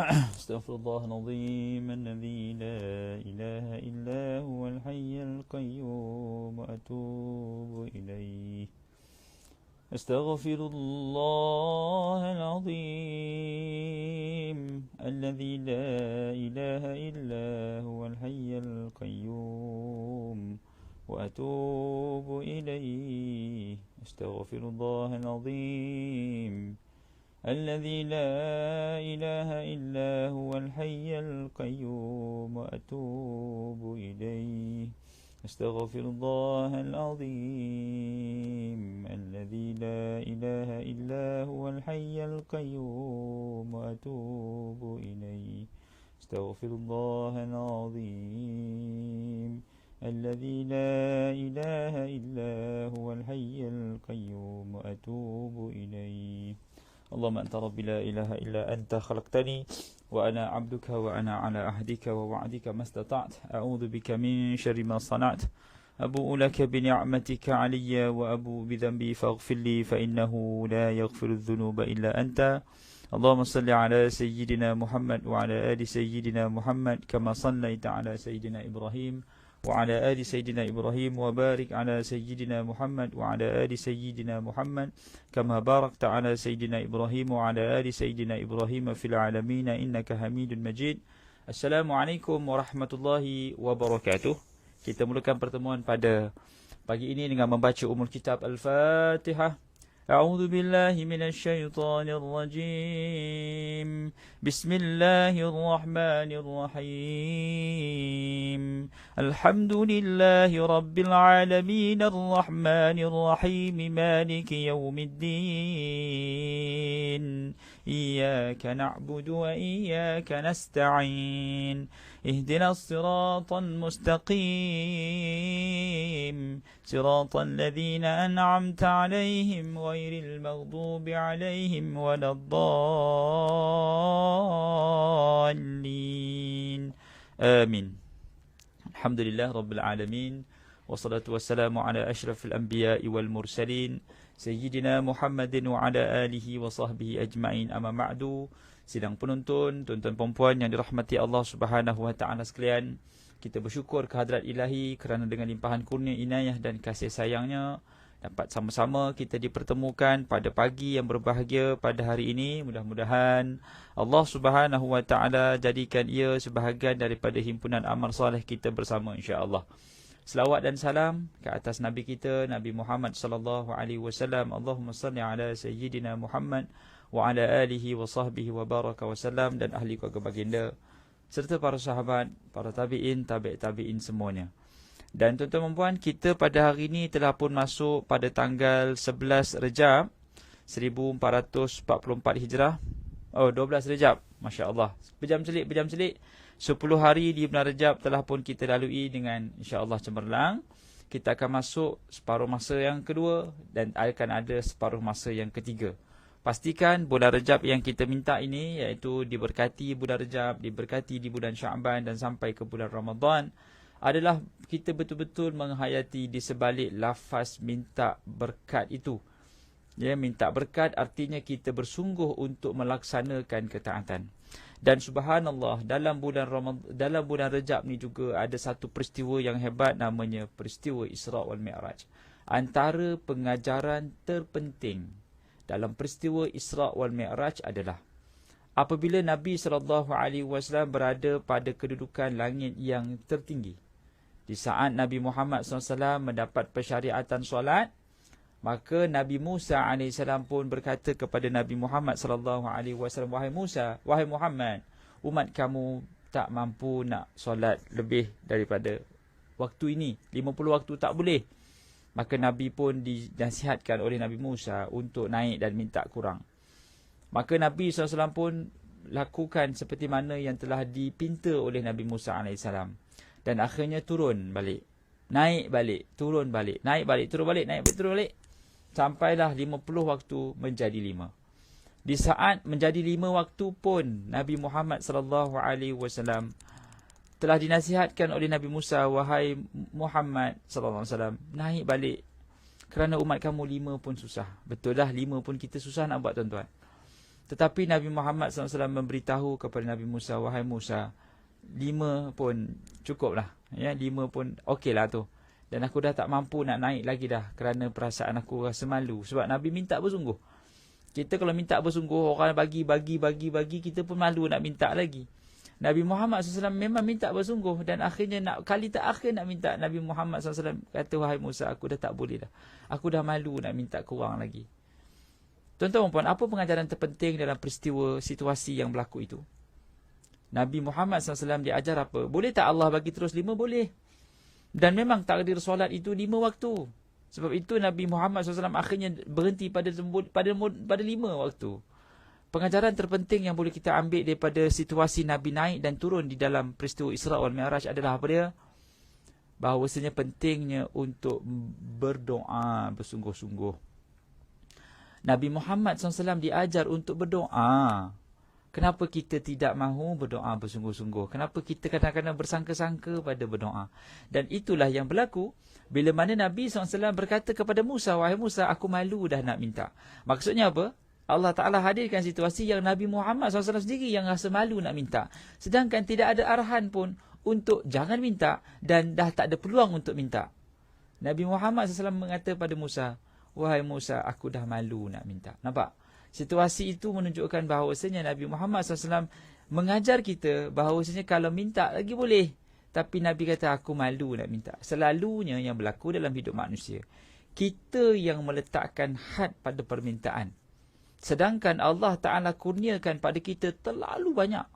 استغفر الله العظيم الذي لا إله إلا هو الحي القيوم وأتوب إليه. استغفر الله العظيم الذي لا إله إلا هو الحي القيوم وأتوب إليه. استغفر الله العظيم الذي لا إله إلا هو الحي القيوم وأتوب إليه. استغفر الله العظيم الذي لا إله إلا هو الحي القيوم وأتوب إليه. استغفر الله العظيم الذي لا إله إلا هو الحي القيوم وأتوب إليه. اللهم أنت ربي لا إله إلا أنت خلقتني وأنا عبدك وأنا على عهدك ووعدك ما استطعت. أعوذ بك من شر ما صنعت. أبوء لك بنعمتك علي وأبوء بذنبي فاغفر لي فإنه لا يغفر الذنوب إلا أنت. اللهم صل على سيدنا محمد وعلى آل سيدنا محمد كما صليت على سيدنا إبراهيم وعلى آل سيدنا إبراهيم وبارك على سيدنا محمد وعلى آل سيدنا محمد كما باركت على سيدنا إبراهيم وعلى آل سيدنا إبراهيم في العالمين إنك حميد مجيد. Assalamualaikum warahmatullahi wabarakatuh. Kita mulakan pertemuan pada pagi ini dengan membaca umul kitab Al-Fatihah. أعوذ بالله من الشيطان الرجيم. بسم الله الرحمن الرحيم. الحمد لله رب العالمين الرحمن الرحيم مالك يوم الدين. إياك نعبد وإياك نستعين. اهدنا الصراط المستقيم صراط الذين أنعمت عليهم غير المغضوب عليهم ولا الضالين آمين. الحمد لله رب العالمين والصلاة والسلام على أشرف الأنبياء والمرسلين سيدنا محمد وعلى آله وصحبه أجمعين. أما بعد. Sidang penonton, tuan-tuan perempuan yang dirahmati Allah Subhanahu wa taala sekalian, kita bersyukur kehadrat Ilahi kerana dengan limpahan kurnia inayah dan kasih sayangnya dapat sama-sama kita dipertemukan pada pagi yang berbahagia pada hari ini. Mudah-mudahan Allah Subhanahu wa taala jadikan ia sebahagian daripada himpunan amal soleh kita bersama insya-Allah. Selawat dan salam ke atas Nabi kita Nabi Muhammad sallallahu alaihi wasallam. Allahumma salli ala sayyidina Muhammad wa ala alihi wa sahbihi wa baraka wa salam, dan ahli keluarga baginda serta para sahabat, para tabi'in, tabi'in semuanya. Dan tuan-tuan dan puan, kita pada hari ini telah pun masuk pada tanggal 11 Rejab 1444 Hijrah. 12 Rejab, masya-Allah. Berjam selit 10 hari di bulan Rejab telah pun kita lalui dengan insya-Allah cemerlang. Kita akan masuk separuh masa yang kedua dan akan ada separuh masa yang ketiga. Pastikan bulan Rejab yang kita minta ini, iaitu diberkati bulan Rejab, diberkati di bulan Sya'ban dan sampai ke bulan Ramadan, adalah kita betul-betul menghayati di sebalik lafaz minta berkat itu. Ya, minta berkat artinya kita bersungguh untuk melaksanakan ketaatan. Dan subhanallah, dalam bulan Rejab ni juga ada satu peristiwa yang hebat, namanya peristiwa Isra' wal Mi'raj. Antara pengajaran terpenting dalam peristiwa Isra' wal Mi'raj adalah apabila Nabi SAW berada pada kedudukan langit yang tertinggi. Di saat Nabi Muhammad SAW mendapat persyariatan solat, maka Nabi Musa AS pun berkata kepada Nabi Muhammad SAW, "Wahai Musa, wahai Muhammad, umat kamu tak mampu nak solat lebih daripada waktu ini. 50 waktu tak boleh." Maka Nabi pun dinasihatkan oleh Nabi Musa untuk naik dan minta kurang. Maka Nabi SAW pun lakukan seperti mana yang telah dipinta oleh Nabi Musa AS. Dan akhirnya turun balik, naik balik, turun balik, naik balik, turun balik, naik balik, turun balik. Sampailah 50 waktu menjadi 5. Di saat menjadi 5 waktu pun Nabi Muhammad SAW telah dinasihatkan oleh Nabi Musa, "Wahai Muhammad sallallahu alaihi wasallam, naik balik kerana umat kamu 5 pun susah." Betul lah, 5 pun kita susah nak buat tuan-tuan. Tetapi Nabi Muhammad SAW memberitahu kepada Nabi Musa, wahai Musa, 5 pun cukup lah. Ya, 5 pun okey lah tu. Dan aku dah tak mampu nak naik lagi dah kerana perasaan aku rasa malu. Sebab Nabi minta bersungguh. Kita kalau minta bersungguh, orang bagi, kita pun malu nak minta lagi. Nabi Muhammad SAW memang minta bersungguh. Dan akhirnya kali terakhir nak minta, Nabi Muhammad SAW kata, wahai Musa, aku dah tak boleh dah. Aku dah malu nak minta kurang lagi. Tuan-tuan dan puan, apa pengajaran terpenting dalam peristiwa situasi yang berlaku itu? Nabi Muhammad SAW dia ajar apa? Boleh tak Allah bagi terus 5? Boleh. Dan memang takdir solat itu 5 waktu. Sebab itu Nabi Muhammad SAW akhirnya berhenti pada 5 waktu. Pengajaran terpenting yang boleh kita ambil daripada situasi Nabi naik dan turun di dalam peristiwa Isra wal Mi'raj adalah apa dia? Bahawasanya pentingnya untuk berdoa bersungguh-sungguh. Nabi Muhammad SAW diajar untuk berdoa. Kenapa kita tidak mahu berdoa bersungguh-sungguh? Kenapa kita kadang-kadang bersangka-sangka pada berdoa? Dan itulah yang berlaku bila mana Nabi SAW berkata kepada Musa, wahai Musa, aku malu dah nak minta. Maksudnya apa? Allah Ta'ala hadirkan situasi yang Nabi Muhammad SAW sendiri yang rasa malu nak minta. Sedangkan tidak ada arahan pun untuk jangan minta dan dah tak ada peluang untuk minta. Nabi Muhammad SAW mengata pada Musa, wahai Musa, aku dah malu nak minta. Nampak? Situasi itu menunjukkan bahawasanya Nabi Muhammad SAW mengajar kita bahawasanya kalau minta lagi boleh. Tapi Nabi kata, aku malu nak minta. Selalunya yang berlaku dalam hidup manusia, kita yang meletakkan had pada permintaan. Sedangkan Allah Ta'ala kurniakan pada kita terlalu banyak.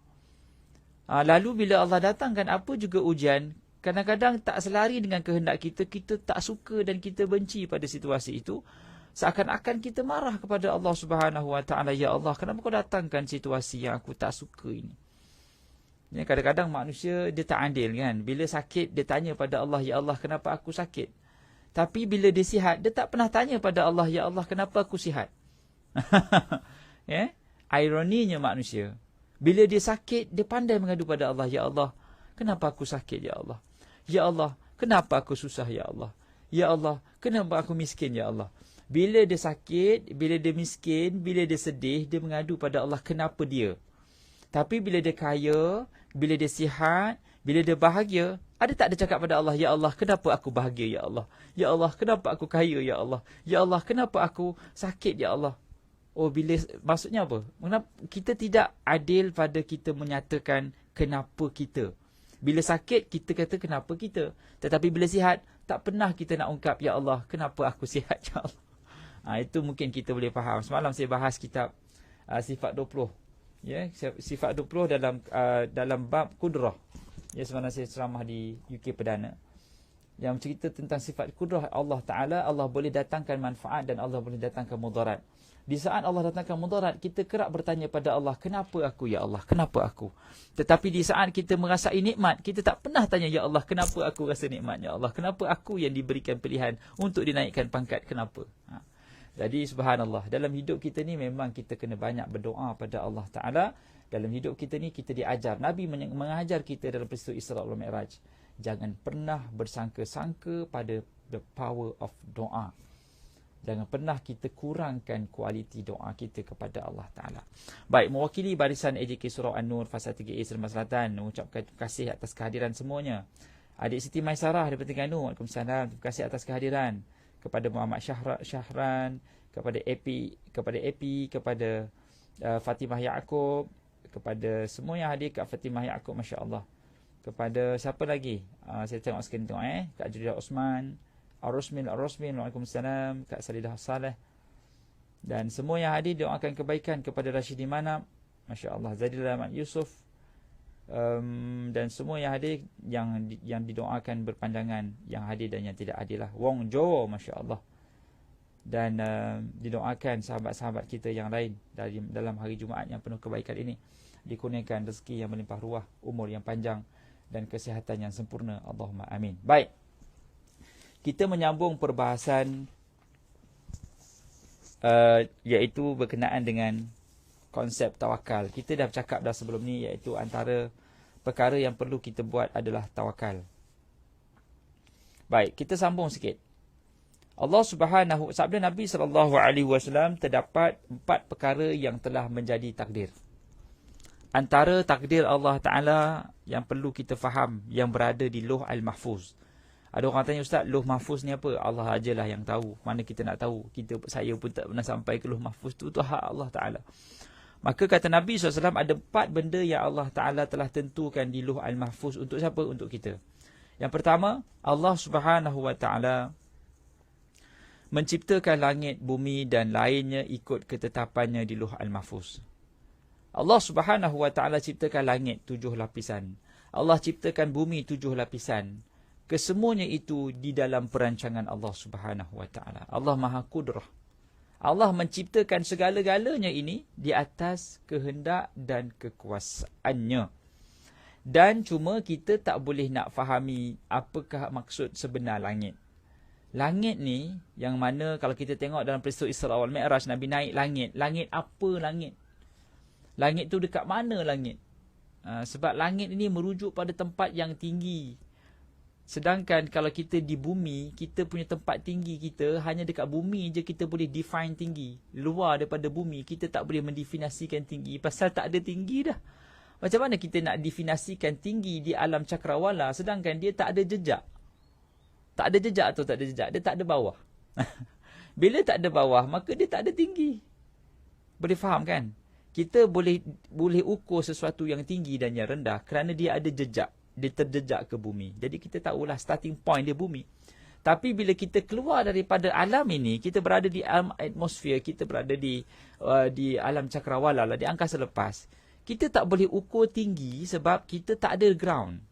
Lalu bila Allah datangkan apa juga ujian, kadang-kadang tak selari dengan kehendak kita, kita tak suka dan kita benci pada situasi itu. Seakan-akan kita marah kepada Allah Subhanahu Wa Taala, ya Allah, kenapa kau datangkan situasi yang aku tak suka ini? Ya, kadang-kadang manusia dia tak adil kan. Bila sakit dia tanya pada Allah, ya Allah, kenapa aku sakit? Tapi bila dia sihat, dia tak pernah tanya pada Allah, ya Allah, kenapa aku sihat? Ya? Ironinya manusia. Bila dia sakit, dia pandai mengadu pada Allah, ya Allah, kenapa aku sakit, ya Allah? Ya Allah, kenapa aku susah, ya Allah? Ya Allah, kenapa aku miskin, ya Allah? Bila dia sakit, bila dia miskin, bila dia sedih, dia mengadu pada Allah kenapa dia. Tapi bila dia kaya, bila dia sihat, bila dia bahagia, ada tak dia cakap pada Allah, ya Allah, kenapa aku bahagia, ya Allah? Ya Allah, kenapa aku kaya, ya Allah? Ya Allah, kenapa aku sakit, ya Allah? Oh, maksudnya apa? Kita tidak adil pada kita menyatakan kenapa kita. Bila sakit, kita kata kenapa kita. Tetapi bila sihat, tak pernah kita nak ungkap, ya Allah, kenapa aku sihat, ya Allah? Itu mungkin kita boleh faham. Semalam saya bahas kitab Sifat 20. Ya, Sifat 20 dalam bab kudrah. Ya, semalam saya ceramah di UK Perdana. Yang cerita tentang sifat kudrah Allah Ta'ala, Allah boleh datangkan manfaat dan Allah boleh datangkan mudarat. Di saat Allah datangkan mudarat, kita kerap bertanya pada Allah, kenapa aku, ya Allah, kenapa aku? Tetapi di saat kita merasai nikmat, kita tak pernah tanya, ya Allah, kenapa aku rasa nikmat, ya Allah? Kenapa aku yang diberikan pilihan untuk dinaikkan pangkat, kenapa? Jadi subhanallah, dalam hidup kita ni memang kita kena banyak berdoa pada Allah Ta'ala. Dalam hidup kita ni kita diajar, Nabi mengajar kita dalam peristiwa Isra wal Mi'raj, jangan pernah bersangka-sangka pada the power of doa. Jangan pernah kita kurangkan kualiti doa kita kepada Allah Ta'ala. Baik, mewakili barisan AJK Surau An-Nur Fasa 3A Seremban Selatan, mengucapkan terima kasih atas kehadiran semuanya. Adik Siti Maisarah daripada Terengganu, Waalaikumsalam, terima kasih atas kehadiran. Kepada Muhammad Syahran, kepada Epi, kepada Fatimah Yaakob, kepada semua yang hadir kat Fatimah Yaakob, Masya Allah. Kepada siapa lagi? Saya tengok sekali tengok Kak Julia Osman, Ar-Rosmin, Waalaikumsalam, Kak Salidah Saleh. Dan semua yang hadir doakan kebaikan kepada Rashidi Manap, Masya Allah, Zadila Ahmad Yusuf, dan semua yang hadir yang didoakan berpandangan, yang hadir dan yang tidak hadir lah. Wong Jo, Masya Allah. Dan didoakan sahabat-sahabat kita yang lain dalam hari Jumaat yang penuh kebaikan ini, dikurniakan rezeki yang melimpah ruah, umur yang panjang dan kesihatan yang sempurna. Allahumma amin. Baik, kita menyambung perbahasan iaitu berkenaan dengan konsep tawakal. Kita dah bercakap dah sebelum ni, iaitu antara perkara yang perlu kita buat adalah tawakal. Baik, kita sambung sikit. Allah Subhanahu sabda Nabi SAW terdapat 4 perkara yang telah menjadi takdir. Antara takdir Allah Ta'ala yang perlu kita faham yang berada di Lauh Al-Mahfuz. Ada orang tanya, Ustaz, Lauh Mahfuz ni apa? Allah ajalah yang tahu. Mana kita nak tahu? Saya pun tak pernah sampai ke Lauh Mahfuz tu hak Allah Ta'ala. Maka kata Nabi SAW, ada 4 benda yang Allah Ta'ala telah tentukan di Lauh Al-Mahfuz untuk siapa? Untuk kita. Yang pertama, Allah Subhanahu Wa Ta'ala menciptakan langit, bumi dan lainnya ikut ketetapannya di Lauh Al-Mahfuz. Allah Subhanahu Wa Ta'ala ciptakan langit 7 lapisan. Allah ciptakan bumi 7 lapisan. Kesemuanya itu di dalam perancangan Allah Subhanahu Wa Ta'ala. Allah Maha Kudrah. Allah menciptakan segala-galanya ini di atas kehendak dan kekuasaannya. Dan cuma kita tak boleh nak fahami apakah maksud sebenar langit. Langit ni yang mana kalau kita tengok dalam peristiwa Isra wal Mi'raj, Nabi naik langit. Langit apa langit? Langit tu dekat mana langit? Sebab langit ini merujuk pada tempat yang tinggi. Sedangkan kalau kita di bumi, kita punya tempat tinggi kita hanya dekat bumi je kita boleh define tinggi. Luar daripada bumi, kita tak boleh mendefinisikan tinggi. Pasal tak ada tinggi dah. Macam mana kita nak definisikan tinggi di alam cakrawala sedangkan dia tak ada jejak? Tak ada jejak atau tak ada jejak? Dia tak ada bawah. Bila tak ada bawah, maka dia tak ada tinggi. Boleh faham kan? Kita boleh ukur sesuatu yang tinggi dan yang rendah kerana dia ada jejak. Dia terjejak ke bumi. Jadi kita tahulah starting point dia bumi. Tapi bila kita keluar daripada alam ini, kita berada di alam atmosfer, kita berada di alam cakrawala lah, di angkasa lepas. Kita tak boleh ukur tinggi sebab kita tak ada ground.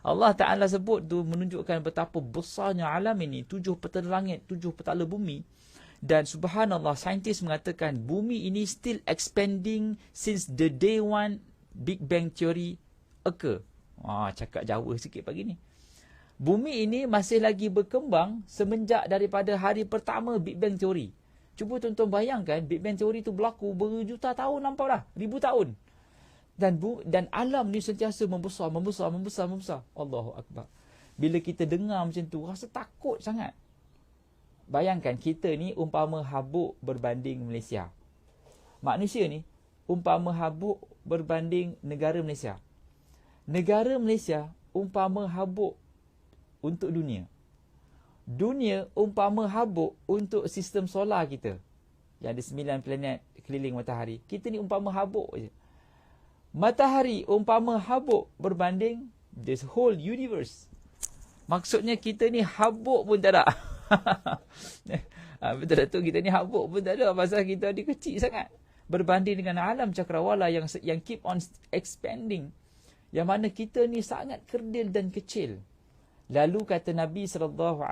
Allah Ta'ala sebut tu menunjukkan betapa besarnya alam ini. 7 petala langit, 7 petala bumi. Dan subhanallah, saintis mengatakan bumi ini still expanding since the day one Big Bang Theory occur. Cakap Jawa sikit pagi ni. Bumi ini masih lagi berkembang semenjak daripada hari pertama Big Bang Theory. Cuba tuan-tuan bayangkan, Big Bang Theory tu berlaku berjuta tahun, nampak dah? 1000 tahun. Dan alam ni sentiasa membesar. Allahu Akbar. Bila kita dengar macam tu, rasa takut sangat. Bayangkan kita ni umpama habuk berbanding Malaysia. Manusia ni umpama habuk berbanding negara Malaysia. Negara Malaysia umpama habuk untuk dunia. Dunia umpama habuk untuk sistem solar kita. Yang ada 9 planet keliling matahari. Kita ni umpama habuk je. Matahari umpama habuk berbanding this whole universe. Maksudnya kita ni habuk pun tak ada. Betul tak tu, kita ni habuk pun tak ada pasal kita ni kecil sangat berbanding dengan alam cakrawala yang keep on expanding, yang mana kita ni sangat kerdil dan kecil. Lalu kata Nabi SAW,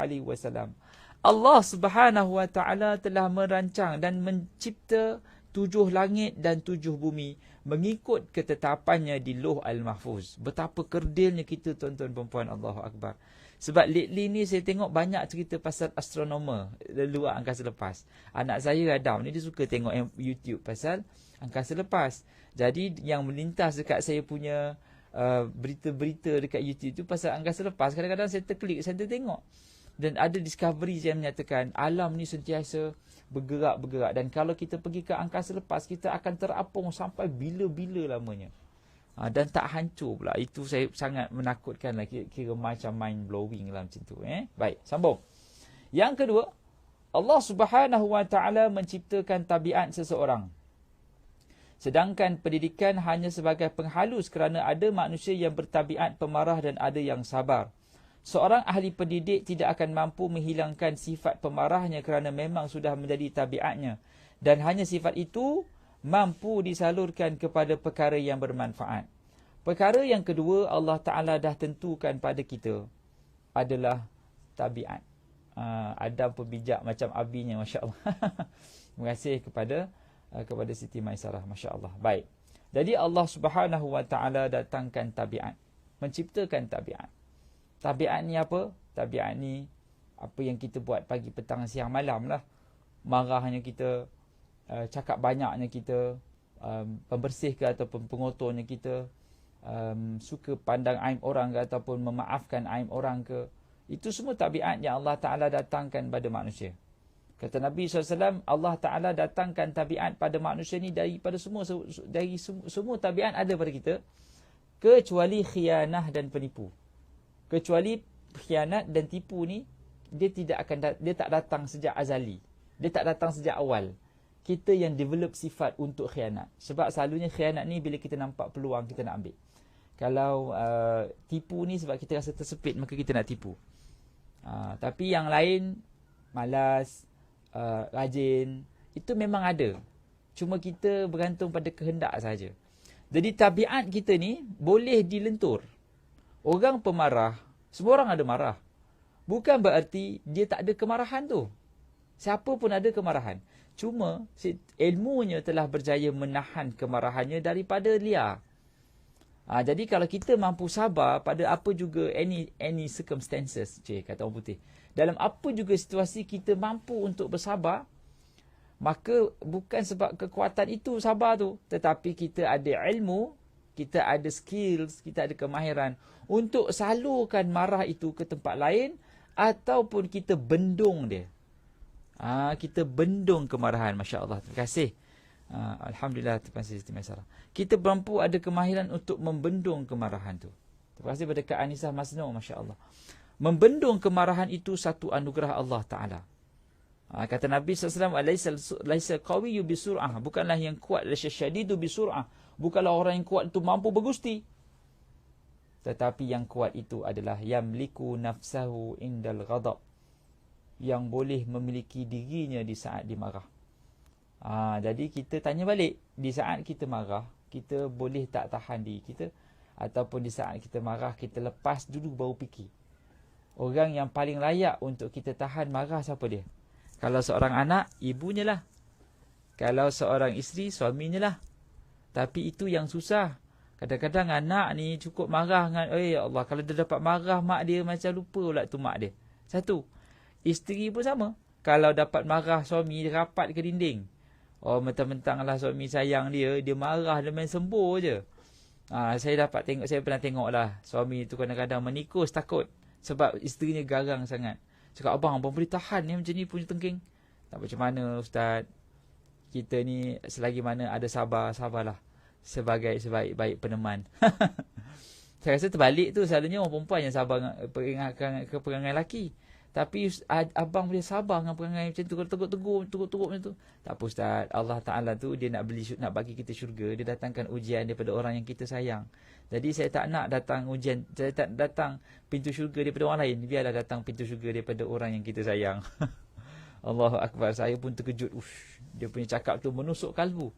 Allah Subhanahu Wa Ta'ala telah merancang dan mencipta 7 langit dan 7 bumi mengikut ketetapannya di Lauh Al-Mahfuz. Betapa kerdilnya kita, tuan-tuan perempuan. Allahu Akbar. Sebab lately ni saya tengok banyak cerita pasal astronomer luar angkasa lepas. Anak saya Adam ni dia suka tengok YouTube pasal angkasa lepas. Jadi yang melintas dekat saya punya berita-berita dekat YouTube tu pasal angkasa lepas. Kadang-kadang saya terklik, saya tertengok. Dan ada discovery yang menyatakan alam ni sentiasa bergerak-bergerak. Dan kalau kita pergi ke angkasa lepas, kita akan terapung sampai bila-bila lamanya. Dan tak hancur pula. Itu saya sangat menakutkan lah. Kira macam mind blowing lah macam tu. Baik, sambung. Yang kedua, Allah Subhanahu Wa Ta'ala menciptakan tabiat seseorang. Sedangkan pendidikan hanya sebagai penghalus kerana ada manusia yang bertabiat pemarah dan ada yang sabar. Seorang ahli pendidik tidak akan mampu menghilangkan sifat pemarahnya kerana memang sudah menjadi tabiatnya. Dan hanya sifat itu mampu disalurkan kepada perkara yang bermanfaat. Perkara yang kedua Allah Ta'ala dah tentukan pada kita adalah tabiat. Adam pembijak macam abinya, Masya Allah. Terima kasih kepada Siti Maisarah, Masya Allah. Baik. Jadi Allah Subhanahu Wa Ta'ala datangkan tabiat. Menciptakan tabiat. Tabiat ni apa? Tabiat ni apa yang kita buat pagi, petang, siang, malam lah. Marahnya kita, cakap banyaknya kita, pembersih ke ataupun pengotornya kita, suka pandang aib orang ke ataupun memaafkan aib orang ke. Itu semua tabiat yang Allah Ta'ala datangkan pada manusia. Kata Nabi SAW, Allah Ta'ala datangkan tabiat pada manusia ni daripada semua tabiat ada pada kita, kecuali khianah dan penipu. Kecuali khianat dan tipu ni, dia tak datang sejak azali. Dia tak datang sejak awal. Kita yang develop sifat untuk khianat. Sebab selalunya khianat ni bila kita nampak peluang, kita nak ambil. Kalau tipu ni sebab kita rasa tersepit, maka kita nak tipu. Tapi yang lain, malas, rajin, itu memang ada. Cuma kita bergantung pada kehendak saja. Jadi tabiat kita ni boleh dilentur. Orang pemarah, semua orang ada marah. Bukan berarti dia tak ada kemarahan tu. Siapa pun ada kemarahan. Cuma ilmunya telah berjaya menahan kemarahannya daripada liar. Jadi kalau kita mampu sabar pada apa juga any circumstances, kata orang putih. Dalam apa juga situasi kita mampu untuk bersabar, maka bukan sebab kekuatan itu sabar tu, tetapi kita ada ilmu, kita ada skills, kita ada kemahiran untuk salurkan marah itu ke tempat lain, ataupun kita bendung dia. Kita bendung kemarahan. Masya Allah. Terima kasih. Alhamdulillah, terima kasih Siti Maisarah. Kita mampu ada kemahiran untuk membendung kemarahan tu. Terima kasih pada Kak Anisah Masnu, Masya Allah. Membendung kemarahan itu satu anugerah Allah Ta'ala. Kata Nabi SAW, Laisa qawiyyu bisur'ah. Bukanlah yang kuat, laisa syadidu bisur'ah. Bukanlah orang yang kuat itu mampu bergusti. Tetapi yang kuat itu adalah yamliku nafsahu indal ghadab. Yang boleh memiliki dirinya di saat dimarah. Jadi kita tanya balik, di saat kita marah, kita boleh tak tahan diri kita, ataupun di saat kita marah, kita lepas dulu baru fikir. Orang yang paling layak untuk kita tahan marah siapa dia? Kalau seorang anak, ibunya lah. Kalau seorang isteri, suaminya lah. Tapi itu yang susah. Kadang-kadang anak ni cukup marah dengan, ya Allah, kalau dia dapat marah mak dia, macam lupa pula tu mak dia. Satu. Isteri pun sama. Kalau dapat marah suami, dia rapat ke dinding. Mentang-mentang lah suami sayang dia, dia marah, dia main sembur je. Saya pernah tengok lah, suami tu kadang-kadang menikus takut. Sebab isterinya garang sangat. Cakap, abang boleh tahan ni macam ni punya tengking. Tak macam mana Ustaz. Kita ni selagi mana ada sabarlah. Sebagai sebaik-baik peneman. Saya rasa terbalik tu, selalunya orang perempuan yang sabar ke perangai lelaki. Tapi abang boleh sabar dengan perangai macam tu. Kalau tegur macam tu. Tak apa Ustaz. Allah Ta'ala tu dia nak bagi kita syurga. Dia datangkan ujian daripada orang yang kita sayang. Jadi saya tak nak datang ujian. Saya tak datang pintu syurga daripada orang lain. Biarlah datang pintu syurga daripada orang yang kita sayang. Allahu Akbar. Saya pun terkejut. Dia punya cakap tu menusuk kalbu.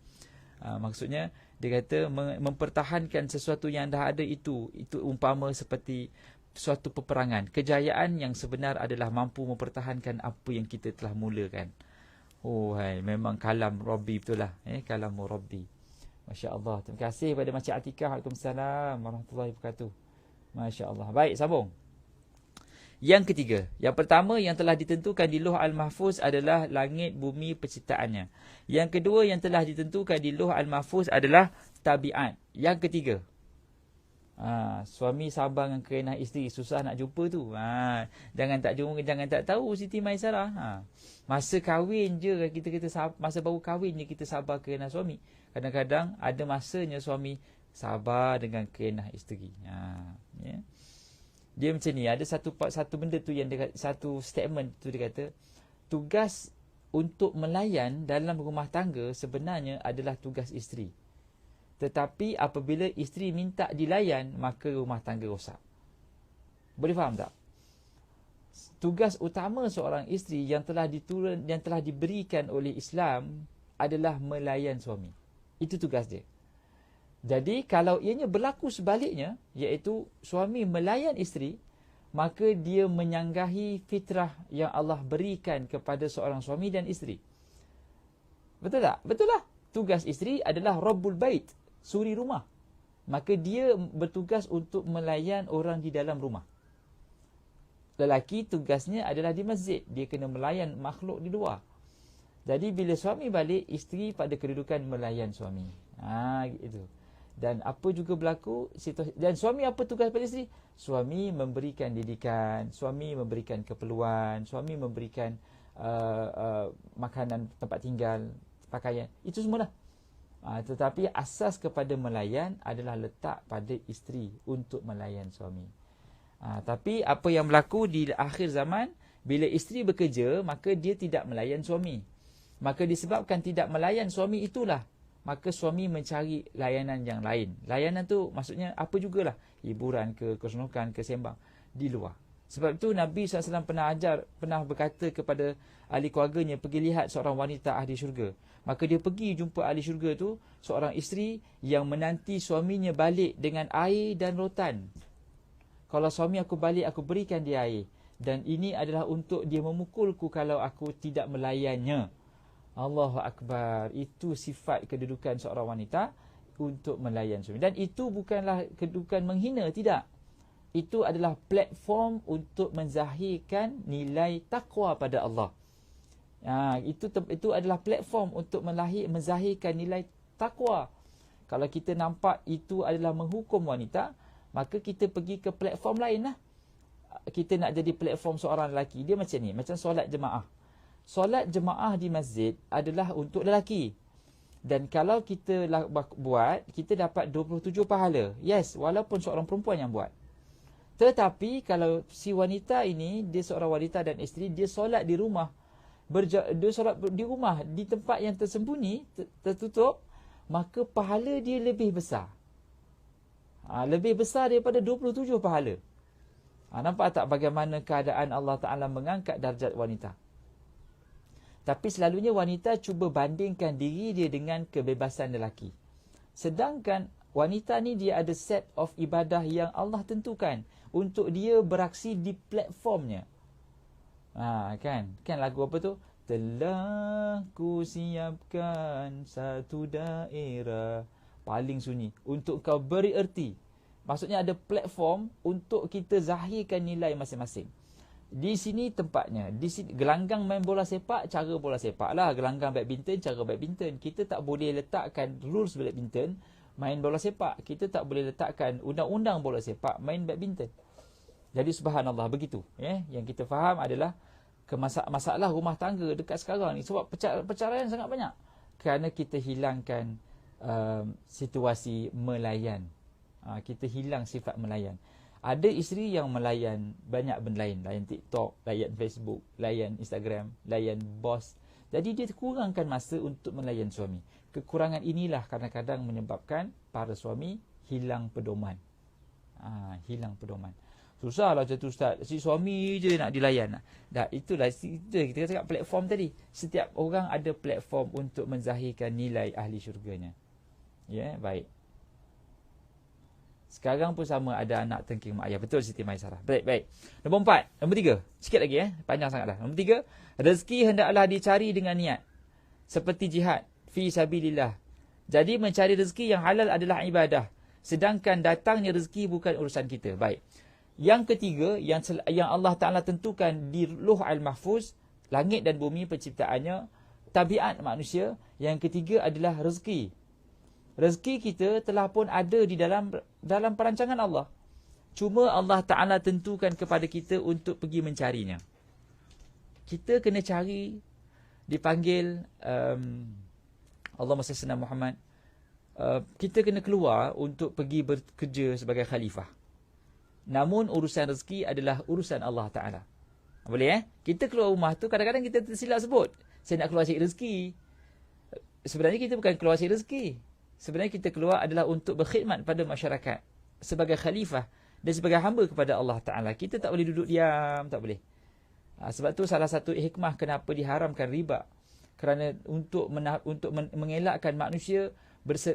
Maksudnya dia kata mempertahankan sesuatu yang dah ada itu umpama seperti suatu peperangan. Kejayaan yang sebenar adalah mampu mempertahankan apa yang kita telah mulakan. Memang kalam Rabbi betul lah. Kalam Rabbi. Masya Allah. Terima kasih kepada Makcik Atikah. Waalaikumsalam warahmatullahi wabarakatuh. Masya Allah. Baik, sambung. Yang ketiga. Yang pertama yang telah ditentukan di Lauh Al-Mahfuz adalah langit, bumi, penciptaannya. Yang kedua yang telah ditentukan di Lauh Al-Mahfuz adalah tabiat. Yang ketiga. Suami sabar dengan kerenah isteri, susah nak jumpa tu. Jangan tak tahu Siti Maisarah. Masa kahwin je masa baru kahwin je kita sabar kerenah suami. Kadang-kadang ada masanya suami sabar dengan kerenah isteri. Dia macam ni, ada satu benda tu yang satu statement tu dia kata, tugas untuk melayan dalam rumah tangga sebenarnya adalah tugas isteri. Tetapi apabila isteri minta dilayan, maka rumah tangga rosak. Boleh faham tak? Tugas utama seorang isteri yang telah diberikan oleh Islam adalah melayan suami. Itu tugas dia. Jadi kalau ianya berlaku sebaliknya, iaitu suami melayan isteri, maka dia menyanggahi fitrah yang Allah berikan kepada seorang suami dan isteri. Betul tak? Betul lah. Tugas isteri adalah Rabbul Bait, suri rumah. Maka dia bertugas untuk melayan orang di dalam rumah. Lelaki tugasnya adalah di masjid. Dia kena melayan makhluk di luar. Jadi bila suami balik, isteri pada kedudukan melayan suami. Gitu. Dan apa juga berlaku situasi, dan suami apa tugas pada isteri? Suami memberikan didikan, suami memberikan keperluan, suami memberikan makanan, tempat tinggal, pakaian. Itu semualah. Tetapi asas kepada melayan adalah letak pada isteri untuk melayan suami. Tapi apa yang berlaku di akhir zaman, bila isteri bekerja, maka dia tidak melayan suami. Maka disebabkan tidak melayan suami itulah, maka suami mencari layanan yang lain. Layanan tu maksudnya apa jugalah, hiburan ke, keseronokan ke, sembang di luar. Sebab itu Nabi SAW pernah berkata kepada ahli keluarganya, pergi lihat seorang wanita ahli syurga. Maka dia pergi jumpa ahli syurga tu, seorang isteri yang menanti suaminya balik dengan air dan rotan. Kalau suami aku balik, aku berikan dia air. Dan ini adalah untuk dia memukulku kalau aku tidak melayannya. Allahu Akbar. Itu sifat kedudukan seorang wanita untuk melayan suami. Dan itu bukanlah kedudukan menghina, tidak. Itu adalah platform untuk menzahirkan nilai takwa pada Allah. Itu adalah platform untuk menzahirkan nilai takwa. Kalau kita nampak itu adalah menghukum wanita, maka kita pergi ke platform lain lah. Kita nak jadi platform seorang lelaki, dia macam ni, macam solat jemaah. Solat jemaah di masjid adalah untuk lelaki. Dan kalau kita buat, kita dapat 27 pahala. Yes, walaupun seorang perempuan yang buat. Tetapi kalau si wanita ini, dia seorang wanita dan isteri, dia solat di rumah. Dia solat di rumah, di tempat yang tersembunyi, tertutup, maka pahala dia lebih besar. Lebih besar daripada 27 pahala. Nampak tak bagaimana keadaan Allah Ta'ala mengangkat darjat wanita? Tapi selalunya wanita cuba bandingkan diri dia dengan kebebasan lelaki. Sedangkan wanita ni dia ada set of ibadah yang Allah tentukan untuk dia beraksi di platformnya. Kan lagu apa tu? Telah ku siapkan satu daerah paling sunyi untuk kau beri erti. Maksudnya ada platform untuk kita zahirkan nilai masing-masing. Di sini tempatnya. Di sini gelanggang main bola sepak, cara bola sepak lah. Gelanggang badminton, cara badminton. Kita tak boleh letakkan rules badminton main bola sepak. Kita tak boleh letakkan undang-undang bola sepak main badminton. Jadi subhanallah begitu. Yang kita faham adalah masalah rumah tangga dekat sekarang ni. Sebab perceraian sangat banyak. Kerana kita hilangkan situasi melayan. Kita hilang sifat melayan. Ada isteri yang melayan banyak benda lain. Layan TikTok, layan Facebook, layan Instagram, layan bos. Jadi dia kurangkan masa untuk melayan suami. Kekurangan inilah kadang-kadang menyebabkan para suami hilang pedoman. Hilang pedoman. Susahlah macam tu Ustaz. Si suami je nak dilayan. Itulah kita cakap platform tadi. Setiap orang ada platform untuk menzahirkan nilai ahli syurganya. Baik. Sekarang pun sama, ada anak tengking mak ayah. Betul Siti Maisarah. Baik. Nombor 4. Nombor 3. Sikit lagi panjang sangatlah. Nombor 3. Rezeki hendaklah dicari dengan niat. Seperti jihad. Fi sabilillah. Jadi mencari rezeki yang halal adalah ibadah. Sedangkan datangnya rezeki bukan urusan kita. Baik. Yang ketiga, yang Allah Ta'ala tentukan di Lauh Al-Mahfuz, langit dan bumi penciptaannya, tabiat manusia. Yang ketiga adalah rezeki. Rezeki kita telah pun ada di dalam perancangan Allah. Cuma Allah Ta'ala tentukan kepada kita untuk pergi mencarinya. Kita kena cari, dipanggil Allahumma salli ala Muhammad. Kita kena keluar untuk pergi bekerja sebagai khalifah. Namun urusan rezeki adalah urusan Allah Ta'ala. Boleh Kita keluar rumah tu, kadang-kadang kita tersilap sebut, saya nak keluar cari rezeki. Sebenarnya kita bukan keluar cari rezeki. Sebenarnya kita keluar adalah untuk berkhidmat pada masyarakat. Sebagai khalifah dan sebagai hamba kepada Allah Ta'ala. Kita tak boleh duduk diam, tak boleh. Sebab tu salah satu hikmah kenapa diharamkan riba. Kerana untuk mengelakkan manusia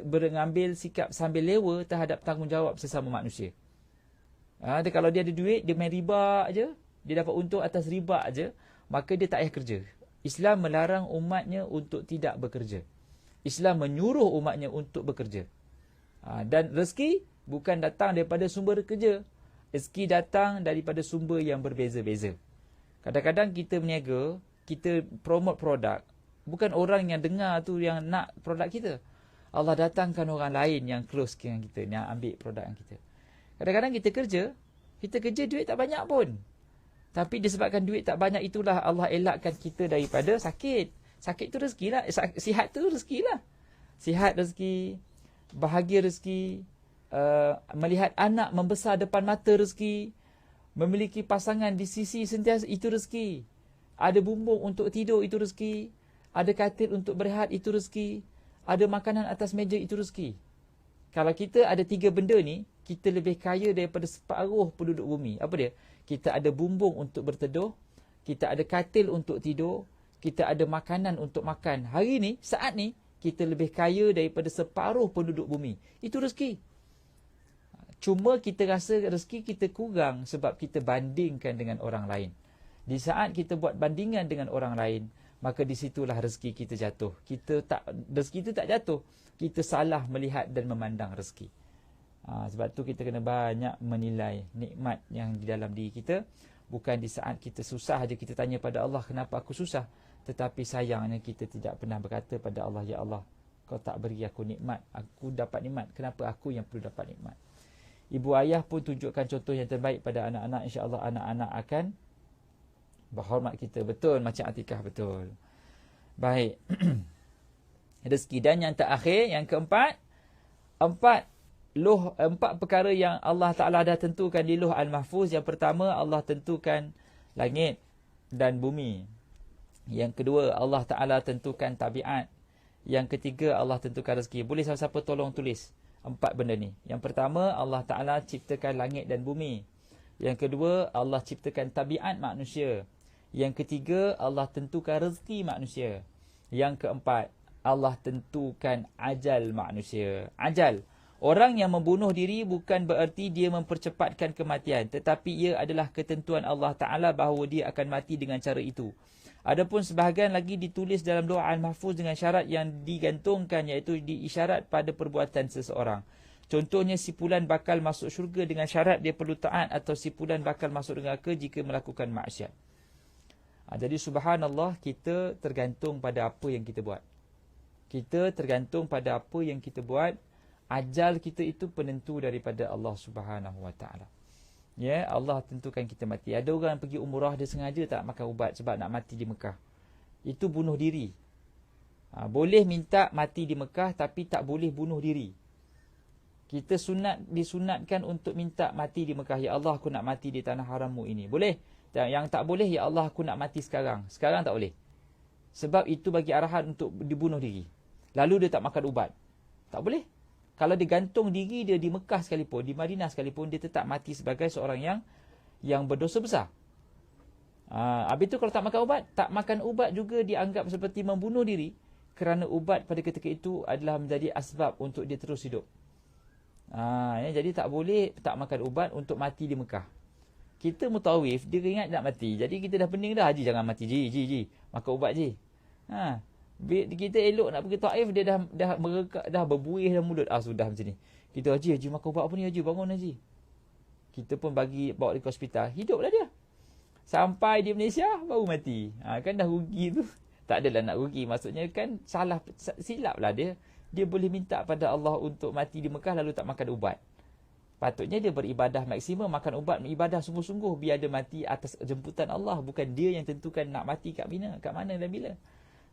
mengambil sikap sambil lewa terhadap tanggungjawab sesama manusia. Kalau dia ada duit, dia main riba aja, dia dapat untung atas riba aja, maka dia tak payah kerja. Islam melarang umatnya untuk tidak bekerja. Islam menyuruh umatnya untuk bekerja. Dan rezeki bukan datang daripada sumber kerja. Rezeki datang daripada sumber yang berbeza-beza. Kadang-kadang kita berniaga, kita promote produk. Bukan orang yang dengar tu yang nak produk kita. Allah datangkan orang lain yang close dengan kita, yang ambil produk yang kita. Kadang-kadang kita kerja duit tak banyak pun. Tapi disebabkan duit tak banyak itulah Allah elakkan kita daripada sakit. Sakit tu rezeki lah. Sihat tu rezeki lah. Sihat rezeki, bahagia rezeki, melihat anak membesar depan mata rezeki, memiliki pasangan di sisi sentiasa itu rezeki. Ada bumbung untuk tidur itu rezeki. Ada katil untuk berehat itu rezeki. Ada makanan atas meja itu rezeki. Kalau kita ada 3 benda ni, kita lebih kaya daripada separuh penduduk bumi. Apa dia? Kita ada bumbung untuk berteduh, kita ada katil untuk tidur, kita ada makanan untuk makan. Hari ni, saat ni, kita lebih kaya daripada separuh penduduk bumi. Itu rezeki. Cuma kita rasa rezeki kita kurang sebab kita bandingkan dengan orang lain. Di saat kita buat bandingan dengan orang lain, maka di situlah rezeki kita jatuh. Rezeki itu tak jatuh. Kita salah melihat dan memandang rezeki. Sebab tu kita kena banyak menilai nikmat yang di dalam diri kita. Bukan di saat kita susah aja kita tanya pada Allah, kenapa aku susah? Tetapi sayangnya kita tidak pernah berkata pada Allah, ya Allah, kau tak beri aku nikmat. Aku dapat nikmat. Kenapa aku yang perlu dapat nikmat? Ibu ayah pun tunjukkan contoh yang terbaik pada anak-anak. InsyaAllah anak-anak akan berhormat kita. Betul macam Atikah, betul. Baik. Rezeki. Dan yang terakhir, yang keempat, empat perkara yang Allah Ta'ala dah tentukan di Lauh Al-Mahfuz. Yang pertama, Allah tentukan langit dan bumi. Yang kedua, Allah Ta'ala tentukan tabiat. Yang ketiga, Allah tentukan rezeki. Boleh siapa-siapa tolong tulis 4 benda ni. Yang pertama, Allah Ta'ala ciptakan langit dan bumi. Yang kedua, Allah ciptakan tabiat manusia. Yang ketiga, Allah tentukan rezeki manusia. Yang keempat, Allah tentukan ajal manusia. Ajal. Orang yang membunuh diri bukan bererti dia mempercepatkan kematian. Tetapi ia adalah ketentuan Allah Ta'ala bahawa dia akan mati dengan cara itu. Adapun sebahagian lagi ditulis dalam Lauh Al-Mahfuz dengan syarat yang digantungkan, iaitu diisyarat pada perbuatan seseorang. Contohnya sipulan bakal masuk syurga dengan syarat dia perlu taat, atau sipulan bakal masuk neraka jika melakukan maksiat. Jadi subhanallah, kita tergantung pada apa yang kita buat. Kita tergantung pada apa yang kita buat. Ajal kita itu penentu daripada Allah Subhanahu Wa Taala. Ya, Allah tentukan kita mati. Ada orang pergi umrah, dia sengaja tak makan ubat sebab nak mati di Mekah. Itu bunuh diri. Boleh minta mati di Mekah tapi tak boleh bunuh diri. Kita disunatkan untuk minta mati di Mekah. Ya Allah, aku nak mati di tanah harammu ini. Boleh? Dan yang tak boleh, ya Allah, aku nak mati sekarang. Sekarang tak boleh. Sebab itu bagi arahan untuk dibunuh diri. Lalu dia tak makan ubat. Tak boleh. Kalau dia gantung diri dia di Mekah sekalipun, di Madinah sekalipun, dia tetap mati sebagai seorang yang berdosa besar. Habis itu kalau tak makan ubat juga dianggap seperti membunuh diri, kerana ubat pada ketika itu adalah menjadi asbab untuk dia terus hidup. Jadi tak boleh tak makan ubat untuk mati di Mekah. Kita mutawif, dia ingat nak mati. Jadi kita dah pening dah, Haji jangan mati, Ji. Makan ubat, Ji. Kita elok nak pergi Taif, dia dah merekak, dah berbuih dalam mulut. Sudah macam ni. Kita, Haji makan ubat apa ni, Haji? Bangun, Haji. Kita pun bawa dia ke hospital. Hiduplah dia. Sampai di Malaysia, baru mati. Kan dah rugi tu. Tak adalah nak rugi. Maksudnya kan silap lah dia. Dia boleh minta pada Allah untuk mati di Mekah lalu tak makan ubat. Patutnya dia beribadah maksimum, makan ubat, beribadah sungguh-sungguh biar dia mati atas jemputan Allah. Bukan dia yang tentukan nak mati kat mana dan bila.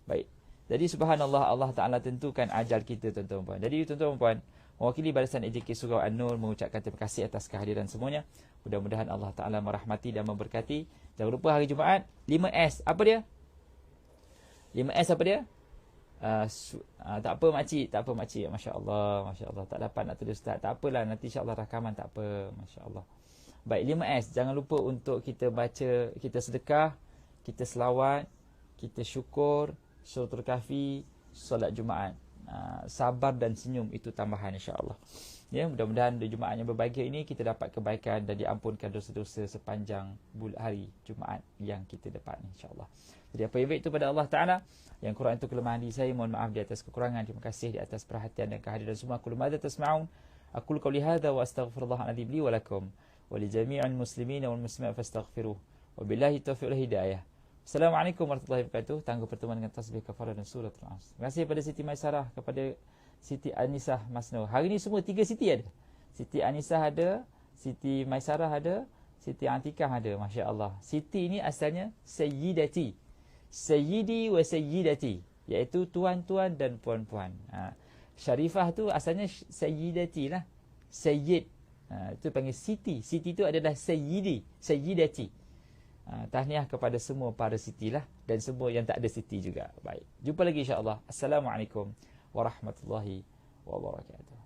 Baik. Jadi subhanallah, Allah Ta'ala tentukan ajal kita, tuan-tuan puan. Jadi tuan-tuan puan, mewakili barisan AJK Surau An-Nur mengucapkan terima kasih atas kehadiran semuanya. Mudah-mudahan Allah Ta'ala merahmati dan memberkati. Jangan lupa hari Jumaat 5S. Apa dia? 5S apa dia? Tak apa makcik. Masya Allah. Tak dapat nak tulis Ustaz. Tak apalah, nanti insya-Allah rakaman, tak apa. Masya Allah. Baik, 5S. Jangan lupa untuk kita baca, kita sedekah, kita selawat, kita syukur, suratul kahfi, solat Jumaat. Sabar dan senyum itu tambahan insya-Allah. Ya, mudah-mudahan di Jumaat yang berbahagia ini kita dapat kebaikan dan diampunkan dosa-dosa sepanjang hari Jumaat yang kita dapat insya-Allah. Jadi apa yang baik itu pada Allah Ta'ala. Yang kurang itu kelemahan diri saya, mohon maaf di atas kekurangan. Terima kasih di atas perhatian dan kehadiran semua. Qul madza tasma'un. Aqulu qawli hadza wa astaghfirullahal adzim li wa lakum wa li jami'il muslimin wal muslimat fastaghfiruh. Wabillahi taufiq wal hidayah. Assalamualaikum warahmatullahi wabarakatuh. Tangguh pertemuan dengan tasbih kafarah dan suratul Asr. Terima kasih kepada Siti Maisarah, kepada Siti Anisah Masno. Hari ni semua 3 Siti ada. Siti Anisah ada, Siti Maisarah ada, Siti Atikah ada. Masya Allah. Siti ni asalnya Sayyidati. Sayyidi wa Sayyidati. Iaitu tuan-tuan dan puan-puan. Syarifah tu asalnya Sayyidati lah. Sayyid. Itu panggil Siti. Siti tu adalah Sayyidi. Sayyidati. Tahniah kepada semua para Siti lah. Dan semua yang tak ada Siti juga. Baik. Jumpa lagi insya-Allah. Assalamualaikum warahmatullahi wabarakatuh.